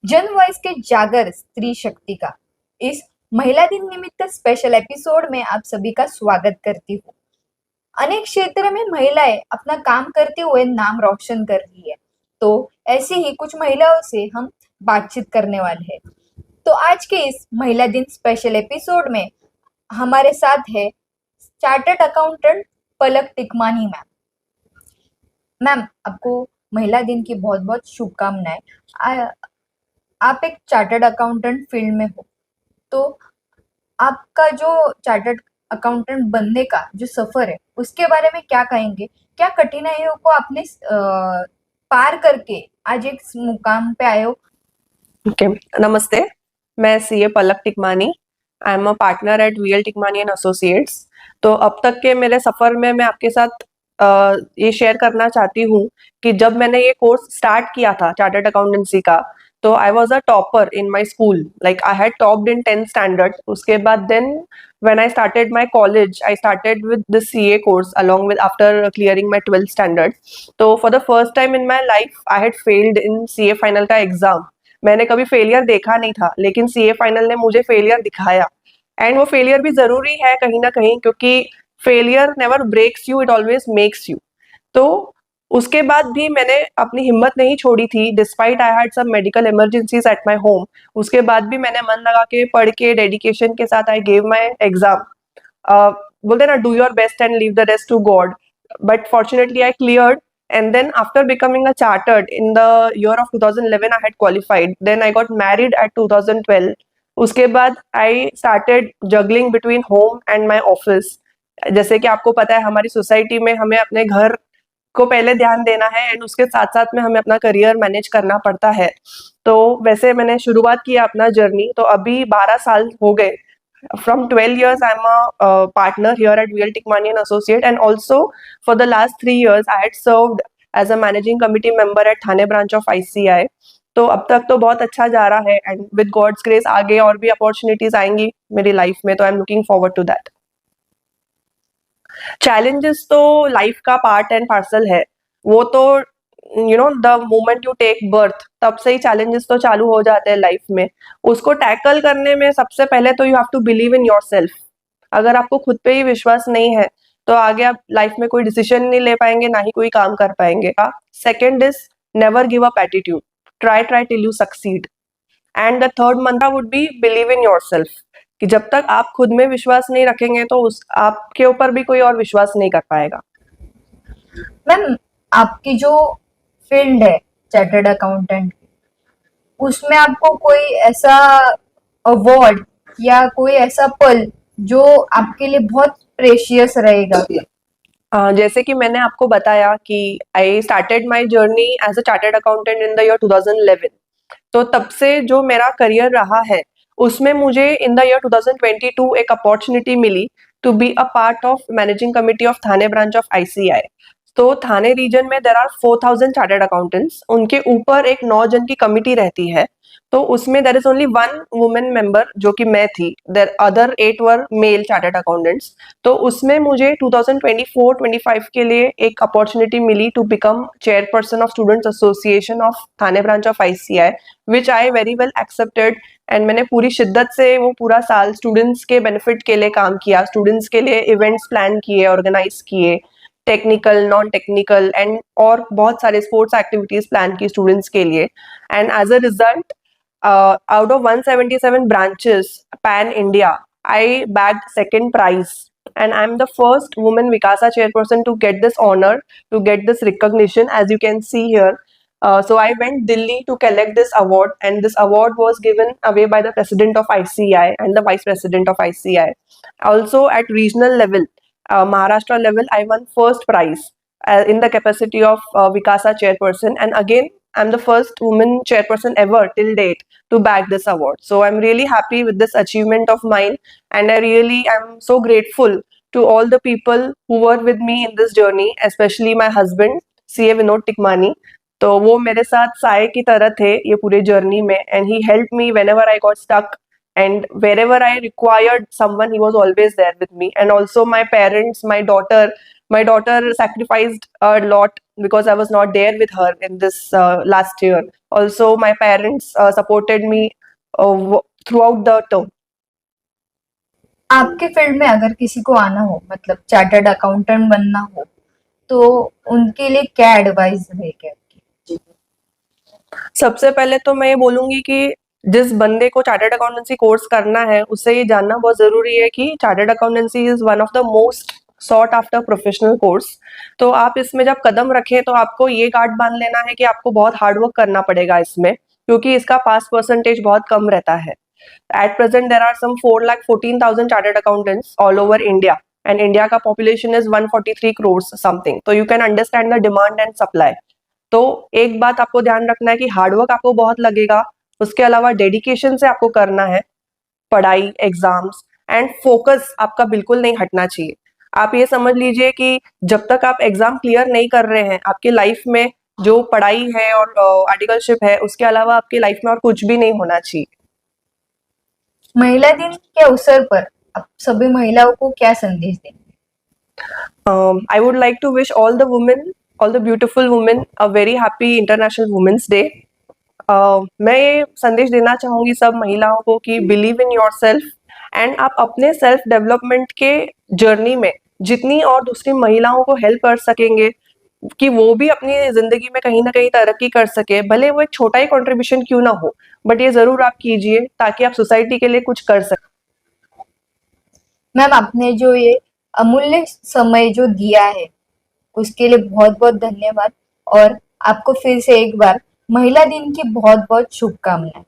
जन वॉइस के जागर स्त्री शक्ति का इस महिला दिन निमित्त स्पेशल एपिसोड में आप सभी का स्वागत करती हूँ। अनेक क्षेत्र में महिलाएं अपना काम करते हुए नाम रोशन कर रही है, तो ऐसी ही कुछ महिलाओं से हम बातचीत करने वाले हैं। तो आज के इस महिला दिन स्पेशल एपिसोड में हमारे साथ है चार्टर्ड अकाउंटेंट पलक टिकमानी मैम। मैम, आपको महिला दिन की बहुत बहुत शुभकामनाएं। आप एक चार्टर्ड अकाउंटेंट फील्ड में हो, तो आपका जो चार्टर्ड अकाउंटेंट बनने का जो सफर है उसके बारे में क्या कहेंगे? क्या कठिनाइयों को आपने पार करके आज एक मुकाम पे आए हो? ओके, नमस्ते। मैं CA Palak Tikmani. I am a partner at VL Tikmani and associates. तो अब तक के मेरे सफर में मैं आपके साथ ये शेयर करना चाहती हूँ कि जब मैंने ये कोर्स स्टार्ट किया था चार्टर्ड अकाउंटेंसी का, तो I was a topper in my school. Like I had topped in 10th standard. उसके बाद then when I started my college, I started with the CA course along with after clearing my 12th standard. तो for the first time in my life, I had failed in CA final का exam. मैंने कभी failure देखा नहीं था, लेकिन CA final ने मुझे फेलियर दिखाया। एंड वो फेलियर भी जरूरी है कहीं ना कहीं, क्योंकि failure never breaks you, it always makes you. तो उसके बाद भी मैंने अपनी हिम्मत नहीं छोड़ी थी, despite I had some medical emergencies at my home. उसके बाद भी मैंने मन लगा के पढ़ के डेडिकेशन के साथ आई गेव माय एग्जाम। बोलते ना, do your best and leave the rest to God. But fortunately I cleared. And then after becoming a chartered in the year of 2011, I had qualified. Then I got married at 2012. उसके बाद I started juggling between home and my office. जैसे कि आपको पता है, हमारी society में हमें अपने घर को पहले ध्यान देना है एंड उसके साथ साथ में हमें अपना करियर मैनेज करना पड़ता है। तो वैसे मैंने शुरुआत किया अपना जर्नी, तो अभी 12 साल हो गए। From 12 years, I'm a partner here at VL Tikmani and Associate, and also for the last 3 years, I had served as a managing committee member at Thane branch of ICI. तो अब तक तो बहुत अच्छा जा रहा है, एंड विद गॉड्स ग्रेस आगे और भी अपॉर्चुनिटीज आएंगी मेरी लाइफ में, तो I am looking forward to that. Challenges तो लाइफ का पार्ट एंड पार्सल है। वो तो the moment you take birth, तब से ही चैलेंजेस तो चालू हो जाते हैं लाइफ में। उसको टैकल करने में सबसे पहले तो you have to believe in yourself. अगर आपको खुद पे ही विश्वास नहीं है, तो आगे आप लाइफ में कोई डिसीजन नहीं ले पाएंगे, ना ही कोई काम कर पाएंगे। Second is never give up attitude, try try till you succeed. And the third mantra would be believe in yourself, कि जब तक आप खुद में विश्वास नहीं रखेंगे तो उस आपके ऊपर भी कोई और विश्वास नहीं कर पाएगा। मैम, आपकी जो फील्ड है चार्टर्ड अकाउंटेंट, उसमें आपको कोई ऐसा अवार्ड या कोई ऐसा पल जो आपके लिए बहुत प्रेशियस रहेगा? जैसे कि मैंने आपको बताया कि I started my journey as a chartered accountant in the year 2011। तो तब से जो मेरा करियर रहा है, उसमें मुझे इन द ईयर 2022 एक अपॉर्चुनिटी मिली to be a part of managing committee of Thane branch of ICI. तो थाने रीजन में देर आर 4000 चार्टर्ड अकाउंटेंट्स। उनके ऊपर एक 9 जन की कमिटी रहती है। तो उसमें there is only 1 women member, जो कि मैं थी। There other 8 were male chartered accountants. तो उसमें मुझे 2024-25 के लिए एक अपॉर्चुनिटी मिली to become chairperson of students association of Thane branch of ICI, which I very well accepted. And मैंने पूरी शिद्दत से वो पूरा साल स्टूडेंट्स के बेनिफिट के लिए काम किया, स्टूडेंट्स के लिए इवेंट्स प्लान किए, ऑर्गेनाइज किए, टेक्निकल, नॉन टेक्निकल एंड और बहुत सारे स्पोर्ट्स एक्टिविटीज प्लान की स्टूडेंट्स के लिए। And as a result, out of 177 branches pan India, I bagged second prize, and I'm the first woman Vikasa chairperson to get this honor, to get this recognition, as you can see here. So I went Delhi to collect this award, and this award was given away by the president of ICI and the vice president of ICI. Also at regional level, Maharashtra level, I won first prize in the capacity of Vikasa chairperson, and again I'm the first woman chairperson ever till date to bag this award. So I'm really happy with this achievement of mine, and I really am so grateful to all the people who were with me in this journey, especially my husband, CA Vinod Tikmani. तो वो मेरे साथ साय की तरह थे ये पूरे journey में, and he helped me whenever I got stuck, and wherever I required someone, he was always there with me. And also my parents, my daughter sacrificed a lot because I was not there with her in this last year. Also, my parents supported me throughout the term. आपके field में अगर किसी को आना हो, मतलब chartered accountant बनना हो, तो उनके लिए क्या एडवाइस रहेगी आपकी? सबसे पहले तो मैं ये बोलूंगी कि जिस बंदे को चार्टर्ड अकाउंटेंसी कोर्स करना है उसे ये जानना बहुत जरूरी है कि chartered accountancy is one of the most sought after professional course. तो आप इसमें जब कदम रखें तो आपको ये गार्ड बांध लेना है कि आपको बहुत हार्ड वर्क करना पड़ेगा इसमें, क्योंकि इसका पास परसेंटेज बहुत कम रहता है। At present there are some 4,14,000 chartered accountants all over India, and India का पॉपुलेशन इज 143 crores समथिंग। तो you can understand the demand and supply. तो एक बात आपको ध्यान रखना है कि हार्डवर्क आपको बहुत लगेगा, उसके अलावा डेडिकेशन से आपको करना है पढ़ाई, एग्जाम्स, एंड फोकस आपका बिल्कुल नहीं हटना चाहिए। आप ये समझ लीजिए कि जब तक आप एग्जाम क्लियर नहीं कर रहे हैं, आपकी लाइफ में जो पढ़ाई है और आर्टिकलशिप है, उसके अलावा आपकी लाइफ में और कुछ भी नहीं होना चाहिए। महिला दिन के अवसर पर आप सभी महिलाओं को क्या संदेश देंगे? I would like to wish all the women, all the beautiful women, a very happy International Women's Day. मैं ये संदेश देना चाहूंगी सब महिलाओं को कि believe in your self, and आप अपने सेल्फ डेवलपमेंट के जर्नी में जितनी और दूसरी महिलाओं को हेल्प कर सकेंगे कि वो भी अपनी जिंदगी में कहीं ना कहीं तरक्की कर सके, भले वो एक छोटा ही कंट्रीब्यूशन क्यों ना हो, बट ये जरूर आप कीजिए ताकि आप सोसाइटी के लिए कुछ कर सकें। मैम, आपने जो ये अमूल्य समय जो दिया है उसके लिए बहुत बहुत धन्यवाद, और आपको फिर से एक बार महिला दिन की बहुत बहुत शुभकामनाएं।